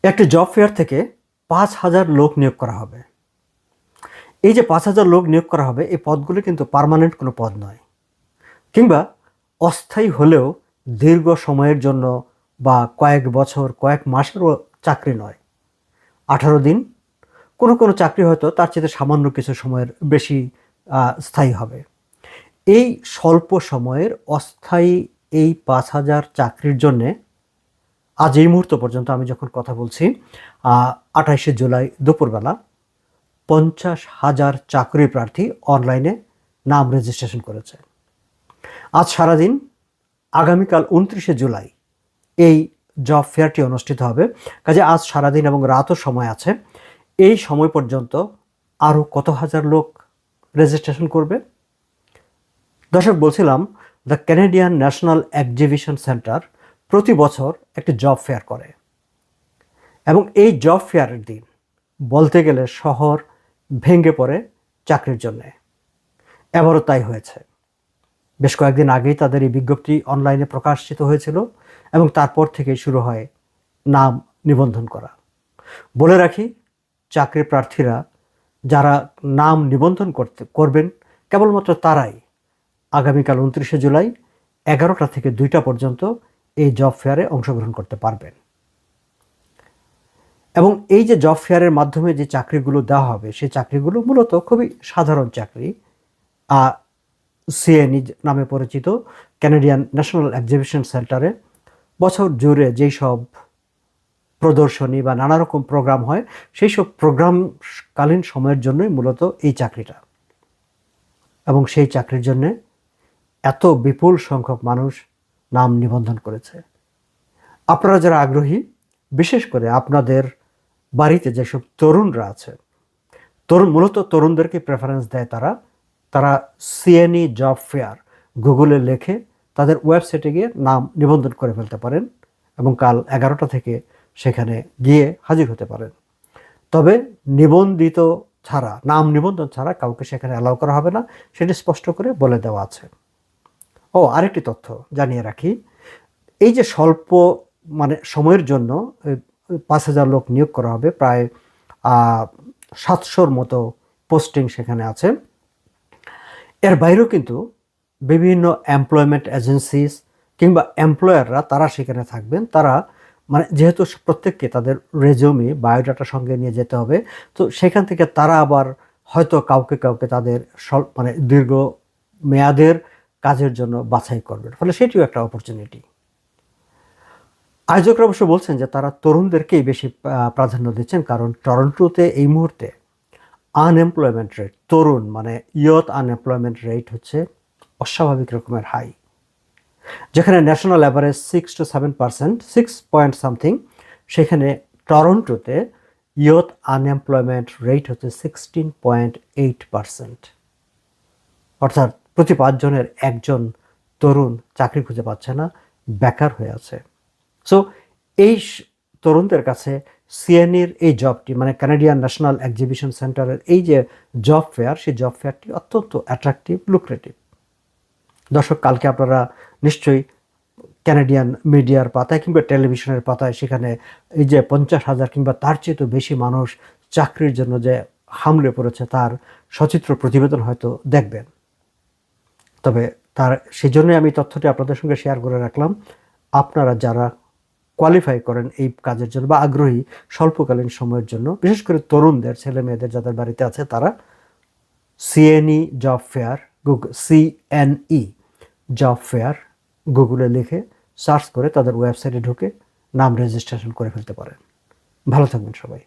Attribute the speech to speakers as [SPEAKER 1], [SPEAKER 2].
[SPEAKER 1] একটি job fair থেকে ৫,০০০ লোক নিয়োগ করা হবে। এই যে ৫,০০০ লোক নিয়োগ করা হবে, এই পদগুলো কিন্তু পার্মানেন্ট কোনো পদ নয়, কিংবা অস্থায়ী হলেও দীর্ঘ সময়ের জন্য বা কয়েক বছর কয়েক মাসেরও চাকরি নয়। ১৮ দিন, কোনো কোনো চাকরি হয়তো তার চেয়ে সামান্য কিছু সময়ের বেশি স্থায়ী হবে। এই স্বল্প সময়ের অস্থায়ী এই ৫,০০০ চাকরির জন্যে আজ এই মুহূর্ত পর্যন্ত আমি যখন কথা বলছি, ২৮শে জুলাই দুপুরবেলা ৫০,০০০ চাকরি প্রার্থী অনলাইনে নাম রেজিস্ট্রেশন করেছে। আজ সারাদিন, আগামীকাল ২৯শে জুলাই এই জব ফেয়ারটি অনুষ্ঠিত হবে। কাজে আজ সারাদিন এবং রাতও সময় আছে। এই সময় পর্যন্ত আরও কত হাজার লোক রেজিস্ট্রেশন করবে? দর্শক, বলছিলাম the Canadian national exhibition centre প্রতি বছর একটি জব ফেয়ার করে, এবং এই জব ফেয়ারের দিন বলতে গেলে শহর ভেঙে পড়ে চাকরির জন্যে। এবারও তাই হয়েছে। বেশ কয়েকদিন আগেই তাদের এই বিজ্ঞপ্তি অনলাইনে প্রকাশিত হয়েছিল, এবং তারপর থেকেই শুরু হয় নাম নিবন্ধন করা। বলে রাখি, চাকরি প্রার্থীরা যারা নাম নিবন্ধন করবেন, কেবলমাত্র তারাই আগামীকাল ২৯শে জুলাই ১১টা থেকে ২টা পর্যন্ত এই জব ফেয়ারে অংশগ্রহণ করতে পারবেন। এবং এই যে জব ফেয়ারের মাধ্যমে যে চাকরিগুলো দেওয়া হবে, সেই চাকরিগুলো মূলত খুবই সাধারণ চাকরি। সিএনই নামে পরিচিত ক্যানাডিয়ান ন্যাশনাল এক্সিবিশন সেন্টারে বছর জুড়ে যেই সব প্রদর্শনী বা নানা রকম প্রোগ্রাম হয়, সেই সব প্রোগ্রামকালীন সময়ের জন্যই মূলত এই চাকরিটা। এবং সেই চাকরির জন্যে এত বিপুল সংখ্যক মানুষ নাম নিবন্ধন করেছে। আপনারা যারা আগ্রহী, বিশেষ করে আপনাদের বাড়িতে যেসব তরুণরা আছে, মূলত তরুণদেরকে প্রেফারেন্স দেয় তারা সিএনই জব ফেয়ার গুগলে লেখে তাদের ওয়েবসাইটে গিয়ে নাম নিবন্ধন করে ফেলতে পারেন, এবং কাল ১১টা থেকে সেখানে গিয়ে হাজির হতে পারেন। তবে নিবন্ধিত ছাড়া, নাম নিবন্ধন ছাড়া কাউকে সেখানে অ্যালাউ করা হবে না, সেটি স্পষ্ট করে বলে দেওয়া আছে। আরেকটি তথ্য জানিয়ে রাখি, এই যে স্বল্প সময়ের জন্য ৫,০০০ লোক নিয়োগ করা হবে, প্রায় ৭০০-র মতো পোস্টিং সেখানে আছে। এর বাইরেও কিন্তু বিভিন্ন এমপ্লয়মেন্ট এজেন্সিস কিংবা এমপ্লয়াররা তারা সেখানে থাকবেন। তারা যেহেতু প্রত্যেককে তাদের রেজিউমি, বায়োডাটা সঙ্গে নিয়ে যেতে হবে, তো সেখান থেকে তারা আবার হয়তো কাউকে তাদের দীর্ঘ মেয়াদের কাজের জন্য বাছাই করবেন, ফলে সেটিও একটা অপরচুনিটি। আয়োজকরা অবশ্য বলছেন যে তারা তরুণদেরকেই বেশি প্রাধান্য দিচ্ছেন, কারণ টরন্টোতে এই মুহূর্তে unemployment rate, youth unemployment rate হচ্ছে অস্বাভাবিক রকমের হাই। যেখানে national average 6 to 7%, 6 point something, সেখানে টরন্টোতে ইয়থ আনএমপ্লয়মেন্ট রেট হচ্ছে 16.8%। অর্থাৎ প্রতি ৫ জনের একজন তরুণ চাকরি খুঁজে পাচ্ছে না, বেকার হয়ে আছে। সো এই তরুণদের কাছে সিএনইর এই জবটি, ক্যানাডিয়ান ন্যাশনাল এক্সিবিশন সেন্টারের এই যে জব ফেয়ার, সেই জব ফেয়ারটি অত্যন্ত অ্যাট্রাকটিভ, লুক্রেটিভ। দর্শক, কালকে আপনারা নিশ্চয়ই ক্যানাডিয়ান মিডিয়ার পাতায় কিংবা টেলিভিশনের পাতায় সেখানে এই যে ৫০,০০০ কিংবা তার চেয়ে তো বেশি মানুষ চাকরির জন্য যে হামলে পড়েছে, তার সচিত্র প্রতিবেদন হয়তো দেখবেন। তবে সেই জন্যই আমি তথ্যটি আপনাদের সঙ্গে শেয়ার করে রাখলাম। আপনারা যারা কোয়ালিফাই করেন এই কাজের জন্য বা আগ্রহী স্বল্পকালীন সময়ের জন্য, বিশেষ করে তরুণদের, ছেলে মেয়েদের যাদের বাড়িতে আছে, তারা CNE job fair, CNE job fair গুগলে লিখে সার্চ করে তাদের ওয়েবসাইটে ঢুকে নাম রেজিস্ট্রেশন করে ফেলতে পারেন। ভালো থাকবেন সবাই।